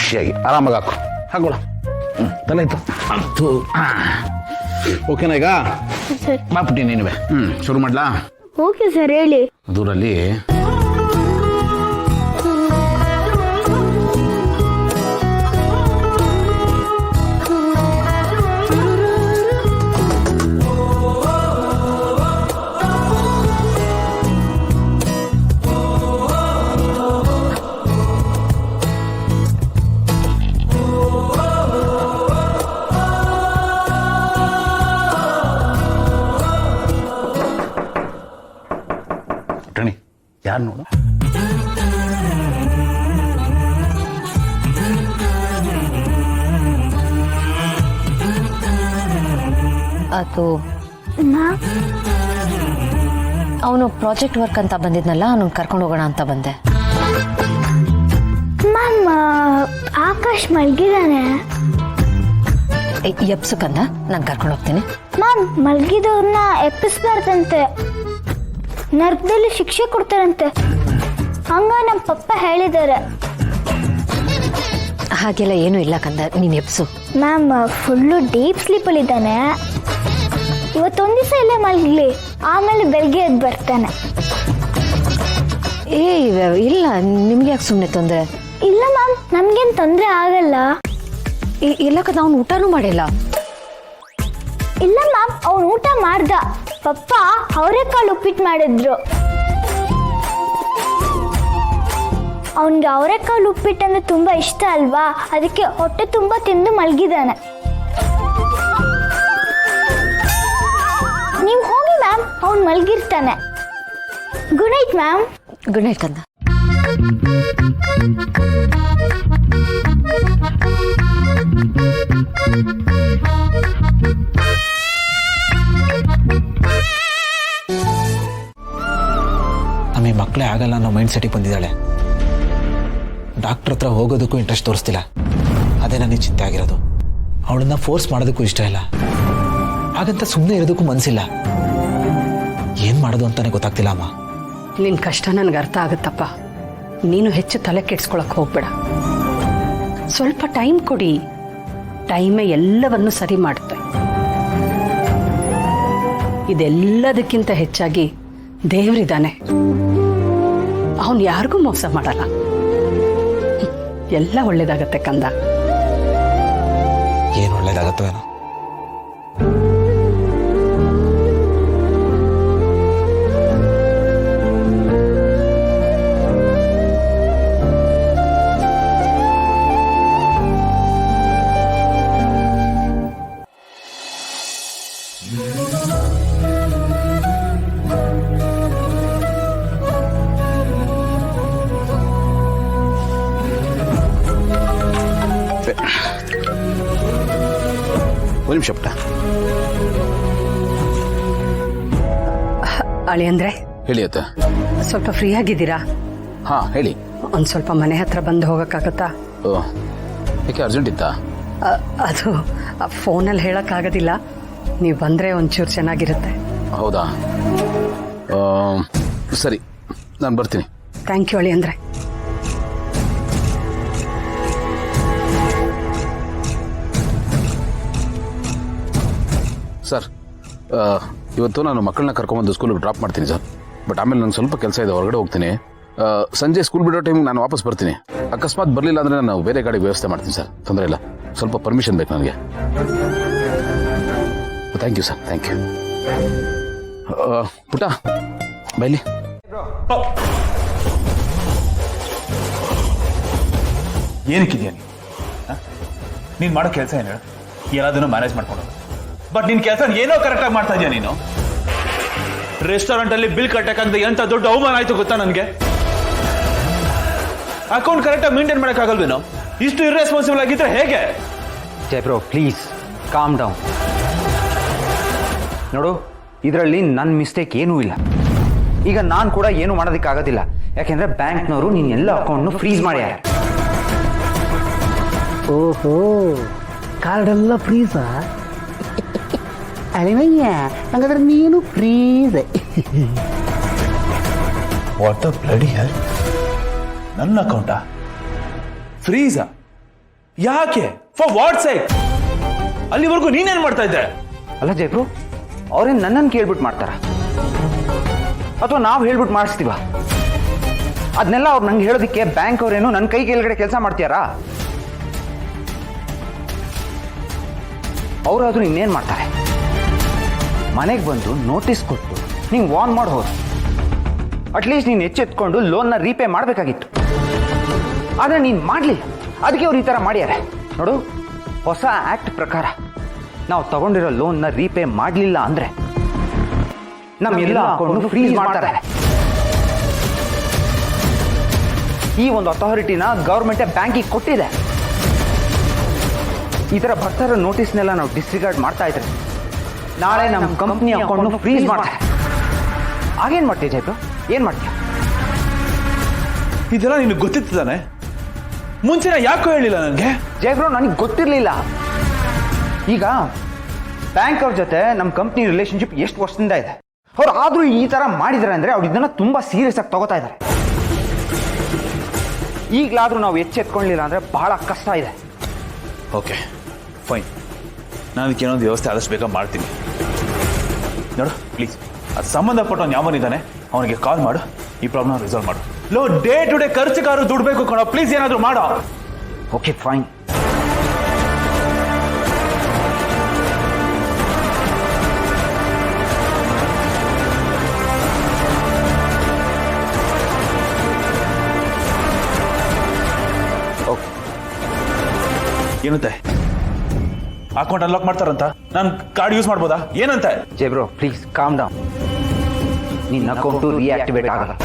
ಖುಷಿಯಾಗಿ ಆರಾಮಾಗಿ ಹಾಕು ಹಾಕೋಳ ತಲೆ ಇತ್ತು ಅಂತೂ ಓಕೆನಾ ಈಗ ಸರ್. ಬಾಪುಟ್ಟಿ ನೀನುವೆ ಶುರು ಮಾಡ್ಲಾ? ಓಕೆ ಸರ್, ಹೇಳಿ. ದೂರಲ್ಲಿ ಯಾರು ನೋಡು. ಅದು ಅವನು ಪ್ರಾಜೆಕ್ಟ್ ವರ್ಕ್ ಅಂತ ಬಂದಿದ್ನಲ್ಲ, ಅವನು ಕರ್ಕೊಂಡು ಹೋಗೋಣ ಅಂತ ಬಂದೆ. ಮ್ಯಾಮ್, ಆಕಾಶ್ ಮಲ್ಗಿದಾನೆ. ಎಪ್ಸಕ್ಕಂದ ನಾನು ಕರ್ಕೊಂಡು ಹೋಗ್ತೀನಿ. ಮ್ಯಾಮ್, ಮಲ್ಗಿದವ್ರನ್ನ ಎಪ್ಪಿಸ್ಬಾರ್ದಂತೆ, ನರ್ಕದಲ್ಲಿ ಶಿಕ್ಷೆ ಕೊಡ್ತಾರಂತೆ. ಹಂಗ ನಮ್ಮ ಪಪ್ಪ ಹೇಳಿದ್ದಾರೆ. ಹಾಗೆಲ್ಲ ಏನೂ ಇಲ್ಲ ಕಂದ, ನೀನು ಎಪ್ಸು. ಮ್ಯಾಮ್, ಫುಲ್ಲು ಡೀಪ್ ಸ್ಲೀಪಲ್ಲಿ ಇದ್ದಾನೆ. ಇವತ್ತೊಂದು ದಿವಸ ಇಲ್ಲೇ ಮಲ್ಗಲಿ, ಆಮೇಲೆ ಬೆಳಗ್ಗೆ ಎದ್ದು ಬರ್ತಾನೆ. ಇಲ್ಲ, ನಿಮ್ಗೆ ಯಾಕೆ ಸುಮ್ಮನೆ ತೊಂದರೆ? ಇಲ್ಲ ಮ್ಯಾಮ್, ನಮ್ಗೇನು ತೊಂದರೆ ಆಗಲ್ಲ. ಇಲ್ಲ ಕಂದ, ಅವನು ಊಟನೂ ಮಾಡಿಲ್ಲ. ಇಲ್ಲ ಮ್ಯಾಮ್, ಅವನು ಊಟ ಮಾಡ್ದ. ಪಪ್ಪ ಅವರೆಕಾಳು ಉಪ್ಪಿಟ್ಟು ಮಾಡಿದ್ರು. ಅವನಿಗೆ ಅವರೆಕಾಳು ಉಪ್ಪಿಟ್ಟು ಅಂದ್ರೆ ತುಂಬಾ ಇಷ್ಟ ಅಲ್ವಾ, ಅದಕ್ಕೆ ಹೊಟ್ಟೆ ತುಂಬಾ ತಿಂದು ಮಲಗಿದಾನೆ. ನೀವು ಹೋಗಿ ಮ್ಯಾಮ್, ಅವನು ಮಲಗಿರ್ತಾನೆ. Good night ma'am. Good night ಕಂದ. ನಮಗೆ ಮಕ್ಕಳೇ ಆಗಲ್ಲ ಅನ್ನೋ ಮೈಂಡ್ ಸೆಟ್ಟಿಗೆ ಬಂದಿದ್ದಾಳೆ. ಡಾಕ್ಟ್ರ್ ಹತ್ರ ಹೋಗೋದಕ್ಕೂ ಇಂಟ್ರೆಸ್ಟ್ ತೋರಿಸ್ತಿಲ್ಲ. ಅದೇ ನನಗೆ ಚಿಂತೆ ಆಗಿರೋದು. ಅವಳನ್ನ ಫೋರ್ಸ್ ಮಾಡೋದಕ್ಕೂ ಇಷ್ಟ ಇಲ್ಲ. ಹಾಗಂತ ಸುಮ್ಮನೆ ಇರೋದಕ್ಕೂ ಮನಸ್ಸಿಲ್ಲ. ಏನು ಮಾಡೋದು ಅಂತಾನೆ ಗೊತ್ತಾಗ್ತಿಲ್ಲ ಅಮ್ಮ. ನಿನ್ನ ಕಷ್ಟ ನನಗೆ ಅರ್ಥ ಆಗುತ್ತಪ್ಪ. ನೀನು ಹೆಚ್ಚು ತಲೆ ಕೆಡ್ಸ್ಕೊಳಕ್ಕೆ ಹೋಗ್ಬೇಡ. ಸ್ವಲ್ಪ ಟೈಮ್ ಕೊಡಿ. ಟೈಮೇ ಎಲ್ಲವನ್ನು ಸರಿ ಮಾಡುತ್ತೆ. ಇದೆಲ್ಲದಕ್ಕಿಂತ ಹೆಚ್ಚಾಗಿ ದೇವರಿದ್ದಾನೆ. ಅವನು ಯಾರಿಗೂ ಮೋಸ ಮಾಡಲ್ಲ. ಎಲ್ಲ ಒಳ್ಳೇದಾಗತ್ತೆ ಕಂದ. ಏನು ಒಳ್ಳೇದಾಗತ್ತೋ ಏನೋ. ಒಂದು ನಿಮಿಷ ಪುಟ್ಟ. ಅಳಿ ಅಂದ್ರೆ ಹೇಳಿ ಅತ್ತ. ಸ್ವಲ್ಪ ಫ್ರೀ ಆಗಿದ್ದೀರಾ? ಹಾ ಹೇಳಿ. ಒಂದು ಸ್ವಲ್ಪ ಮನೆ ಹತ್ರ ಬಂದು ಹೋಗೋಕ್ಕಾಗತ್ತಾ? ಓ, ಯಾಕೆ ಅರ್ಜೆಂಟ್ ಇತ್ತಾ? ಅದು ಫೋನಲ್ಲಿ ಹೇಳೋಕ್ಕಾಗೋದಿಲ್ಲ. ನೀವು ಬಂದರೆ ಒಂಚೂರು ಚೆನ್ನಾಗಿರುತ್ತೆ. ಹೌದಾ, ಸರಿ, ನಾನು ಬರ್ತೀನಿ. ಥ್ಯಾಂಕ್ ಯು ಅಳಿ ಅಂದ್ರೆ. ಸರ್, ಇವತ್ತು ನಾನು ಮಕ್ಕಳನ್ನ ಕರ್ಕೊಂಬಂದು ಸ್ಕೂಲಿಗೆ ಡ್ರಾಪ್ ಮಾಡ್ತೀನಿ ಸರ್. ಬಟ್ ಆಮೇಲೆ ನನಗೆ ಸ್ವಲ್ಪ ಕೆಲಸ ಇದೆ, ಹೊರಗಡೆ ಹೋಗ್ತೀನಿ. ಸಂಜೆ ಸ್ಕೂಲ್ ಬಿಡೋ ಟೈಮಿಗೆ ನಾನು ವಾಪಸ್ ಬರ್ತೀನಿ. ಅಕಸ್ಮಾತ್ ಬರಲಿಲ್ಲ ಅಂದರೆ ನಾನು ಬೇರೆ ಗಾಡಿ ವ್ಯವಸ್ಥೆ ಮಾಡ್ತೀನಿ ಸರ್. ತೊಂದರೆ ಇಲ್ಲ. ಸ್ವಲ್ಪ ಪರ್ಮಿಷನ್ ಬೇಕು ನನಗೆ. Thank you sir, thank you. ಪುಟ್ಟ ಬೈಲಿ. ಏನಕ್ಕಿದೆಯಾ ನೀನು ಮಾಡೋ ಕೆಲಸ ಏನು ಹೇಳು? ಎಲ್ಲದನ್ನು ಮ್ಯಾನೇಜ್ ಮಾಡ್ಕೊಂಡು, ಬಟ್ ನಿನ್ನ ಕೆಲಸ ಏನೋ ಕರೆಕ್ಟಾಗಿ ಮಾಡ್ತಾ ಇದೆಯಾ ನೀನು? ರೆಸ್ಟೋರೆಂಟಲ್ಲಿ ಬಿಲ್ ಕಟ್ಟಕ್ಕಾಗದೆ ಎಂಥ ದೊಡ್ಡ ಅವಮಾನ ಆಯ್ತು ಗೊತ್ತಾ ನನಗೆ. ಅಕೌಂಟ್ ಕರೆಕ್ಟಾಗಿ ಮೇಂಟೈನ್ ಮಾಡೋಕ್ಕಾಗಲ್ವೇನೋ? ಇಷ್ಟು ಇರ್ರೆಸ್ಪಾನ್ಸಿಬಲ್ ಆಗಿದ್ರೆ ಹೇಗೆ? ಜೈ ಬ್ರೋ, ಪ್ಲೀಸ್ ಕಾಮ್ ಡೌನ್. ನೋಡು, ಇದರಲ್ಲಿ ನನ್ನ ಮಿಸ್ಟೇಕ್ ಏನೂ ಇಲ್ಲ. ಈಗ ನಾನು ಕೂಡ ಏನು ಮಾಡೋದಕ್ಕಾಗೋದಿಲ್ಲ. ಯಾಕೆಂದರೆ ಬ್ಯಾಂಕ್ನವರು ನೀನು ಎಲ್ಲ ಅಕೌಂಟ್ನು ಫ್ರೀಸ್ ಮಾಡ್ಯಾರ. ಓಹೋ, ಕಾರ್ಡೆಲ್ಲ ಫ್ರೀಸಾ? ಅಳಿಮಯ್ಯ, ಹಂಗಾದ್ರೆ ನೀನು ಫ್ರೀಸ್. ವಾಟ್ ದ ಬ್ಲಡಿ ಹೆಲ್? ನನ್ನ ಅಕೌಂಟಾ ಫ್ರೀಸಾ? ಯಾಕೆ? For what sake? ಅಲ್ಲಿವರೆಗೂ ನೀನೇನ್ ಮಾಡ್ತಾ ಇದ್ದೆ? ಅಲ್ಲ ಜಯಬ್ರು, ಅವ್ರೇನು ನನ್ನನ್ನು ಕೇಳ್ಬಿಟ್ಟು ಮಾಡ್ತಾರ ಅಥವಾ ನಾವು ಹೇಳ್ಬಿಟ್ಟು ಮಾಡಿಸ್ತೀವ? ಅದನ್ನೆಲ್ಲ ಅವ್ರು ನಂಗೆ ಹೇಳೋದಕ್ಕೆ ಬ್ಯಾಂಕ್ ಅವ್ರೇನು ನನ್ನ ಕೈ ಕೆಳಗಡೆ ಕೆಲಸ ಮಾಡ್ತೀಯಾರಾ? ಅವರಾದ್ರೂ ಇನ್ನೇನು ಮಾಡ್ತಾರೆ? ಮನೆಗೆ ಬಂದು ನೋಟಿಸ್ ಕೊಟ್ಟು ನಿಂಗೆ ವಾರ್ನ್ ಮಾಡಿ ಹೋದ್ರು. ಅಟ್ಲೀಸ್ಟ್ ನೀನು ಎಚ್ಚೆತ್ಕೊಂಡು ಲೋನ್ನ ರೀಪೇ ಮಾಡಬೇಕಾಗಿತ್ತು. ಆದರೆ ನೀನು ಮಾಡಲಿಲ್ಲ, ಅದಕ್ಕೆ ಅವ್ರು ಈ ಥರ ಮಾಡ್ಯಾರೆ. ನೋಡು, ಹೊಸ ಆ್ಯಕ್ಟ್ ಪ್ರಕಾರ ನಾವು ತಗೊಂಡಿರೋ ಲೋನ್ನ ರೀಪೇ ಮಾಡಲಿಲ್ಲ ಅಂದರೆ ನಮ್ಮೆಲ್ಲ ಅಕೌಂಟ್ ಫ್ರೀಸ್ ಮಾಡ್ತಾರೆ. ಈ ಒಂದು ಅಥಾರಿಟಿನ ಗೌರ್ಮೆಂಟೇ ಬ್ಯಾಂಕಿಗೆ ಕೊಟ್ಟಿದೆ. ಈ ಥರ ಬರ್ತಾರೋ ನೋಟಿಸ್ನೆಲ್ಲ ನಾವು ಡಿಸ್ರಿಗಾರ್ಡ್ ಮಾಡ್ತಾ ಇದ್ರೆ ನಾಳೆ ನಮ್ಮ ಕಂಪ್ನಿ ಅಕೌಂಟ್ ಫ್ರೀಸ್ ಮಾಡ್ತಾರೆ. ಆಗೇನು ಮಾಡ್ತೀಯ ಜಯಪ್ರ? ಏನು ಮಾಡ್ತೀಯ? ಇದೆಲ್ಲ ನಿನಗೆ ಗೊತ್ತಿತ್ತು ತಾನೆ? ಮುಂಚೆನ ಯಾಕೋ ಹೇಳಿಲ್ಲ ನನಗೆ? ಜಯಬ್ರೋ, ನನಗೆ ಗೊತ್ತಿರಲಿಲ್ಲ. ಈಗ ಬ್ಯಾಂಕ್ ಅವ್ರ ಜೊತೆ ನಮ್ಮ ಕಂಪ್ನಿ ರಿಲೇಶನ್ಶಿಪ್ ಎಷ್ಟು ವರ್ಷದಿಂದ ಇದೆ. ಅವ್ರು ಆದರೂ ಈ ಥರ ಮಾಡಿದ್ದಾರೆ ಅಂದರೆ ಅವ್ರು ಇದನ್ನು ತುಂಬ ಸೀರಿಯಸ್ ಆಗಿ ತಗೋತಾ ಇದ್ದಾರೆ. ಈಗಲಾದರೂ ನಾವು ಎಚ್ಚೆತ್ಕೊಳ್ಳಿಲ್ಲ ಅಂದರೆ ಬಹಳ ಕಷ್ಟ ಇದೆ. ಓಕೆ ಫೈನ್, ನಾನು ಅದಕ್ಕೆ ಏನೊಂದು ವ್ಯವಸ್ಥೆ ಆದಷ್ಟು ಬೇಗ ಮಾಡ್ತೀನಿ. ನೋಡು ಪ್ಲೀಸ್, ಅದು ಸಂಬಂಧಪಟ್ಟವನು ಯಾವನಿದ್ದಾನೆ ಅವನಿಗೆ ಕಾಲ್ ಮಾಡು, ಈ ಪ್ರಾಬ್ಲಮ್ ರಿಸಾಲ್ವ್ ಮಾಡು. ಲೋ, ಡೇ ಟು ಡೇ ಖರ್ಚಿಗಾರು ದುಡ್ಡು ಬೇಕು ಕಣೋ, ಪ್ಲೀಸ್ ಏನಾದರೂ ಮಾಡೋ. Okay fine. ಏನಂತೆ? ಅಕೌಂಟ್ ಅನ್ಲಾಕ್ ಮಾಡ್ತಾರಂತ? ನಾನು ಕಾರ್ಡ್ ಯೂಸ್ ಮಾಡ್ಬೋದಾ? ಏನಂತ? ಜಯಬ್ರೋ ಪ್ಲೀಸ್ ಕಾಮ್ ಡೌನ್. ನಿನ್ನ ಅಕೌಂಟು ರಿಯಾಕ್ಟಿವೇಟ್ ಆಗಲ್ಲ.